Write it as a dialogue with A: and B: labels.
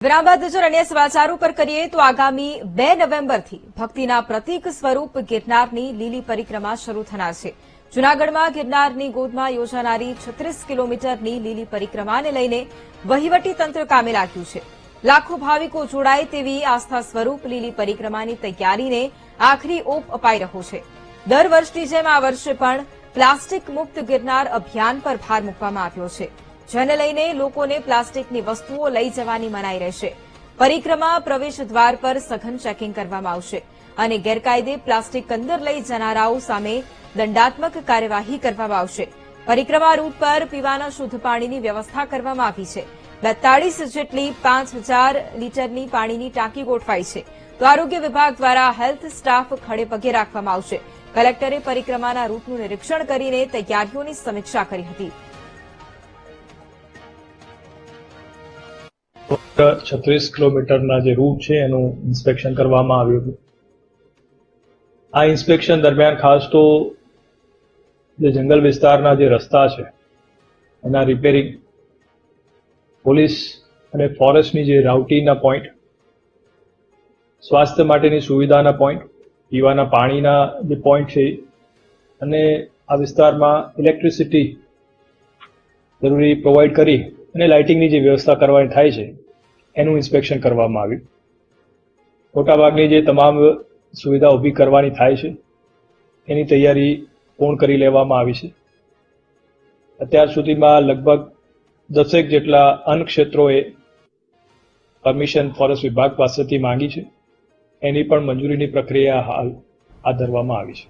A: વિરામ બાદ નજર અન્ય સમાચારો પર કરીએ તો આગામી 2 નવેમ્બરથી ભક્તિના પ્રતીક સ્વરૂપ ગિરનારની લીલી પરિક્રમા શરૂ થનાર છે. જૂનાગઢમાં ગિરનારની ગોદમાં યોજાનારી 36 કિલોમીટરની લીલી પરિક્રમાને લઈને વહીવટી તંત્ર કામે લાગ્યું છે. લાખો ભાવિકો જોડાય તેવી આસ્થા સ્વરૂપ લીલી પરિક્રમાની તૈયારીને આખરી ઓપ અપાઈ રહ્યો છે. દર વર્ષની જેમ આ વર્ષે પણ પ્લાસ્ટિક મુક્ત ગિરનાર અભિયાન પર ભાર મૂકવામાં આવ્યો છે, જેને લઈને લોકોને પ્લાસ્ટિકની વસ્તુઓ લઈ જવાની મનાઈ રહેશે. પરિક્રમા પ્રવેશ દ્વાર પર સઘન ચેકિંગ કરવામાં આવશે અને ગેરકાયદે પ્લાસ્ટિક અંદર લઈ જનારાઓ સામે દંડાત્મક કાર્યવાહી કરવામાં આવશે. પરિક્રમા રૂટ પર પીવાના શુદ્ધ પાણીની વ્યવસ્થા કરવામાં આવી છે. 42 જેટલી 5000 લીટરની પાણીની ટાંકી ગોઠવાઈ છે. તો આરોગ્ય વિભાગ દ્વારા હેલ્થ સ્ટાફ ખડેપગે રાખવામાં આવશે. કલેક્ટરે પરિક્રમાના રૂટનું નિરીક્ષણ કરીને તૈયારીઓની સમીક્ષા કરી હતી.
B: 36 કિલોમીટરના જે રૂટ છે એનું ઇન્સ્પેક્શન કરવામાં આવ્યું હતું. આ ઇન્સ્પેક્શન દરમિયાન ખાસ તો જે જંગલ વિસ્તારના જે રસ્તા છે એના રિપેરિંગ, પોલીસ અને ફોરેસ્ટની જે રાઉટીના પોઈન્ટ, સ્વાસ્થ્ય માટેની સુવિધાના પોઈન્ટ, પીવાના પાણીના જે પોઈન્ટ છે અને આ વિસ્તારમાં ઇલેક્ટ્રિસિટી જરૂરી પ્રોવાઈડ કરી અને લાઇટિંગની જે વ્યવસ્થા કરવાની થાય છે એનું ઇન્સ્પેક્શન કરવામાં આવ્યું. મોટાભાગની જે તમામ સુવિધા ઊભી કરવાની થાય છે એની તૈયારી પૂર્ણ કરી લેવામાં આવી છે. અત્યાર સુધીમાં લગભગ 10 જેટલા અન્ય ક્ષેત્રોએ પરમિશન ફોરેસ્ટ વિભાગ પાસેથી માંગી છે. એની પણ મંજૂરીની પ્રક્રિયા હાલ હાથ ધરવામાં આવી છે.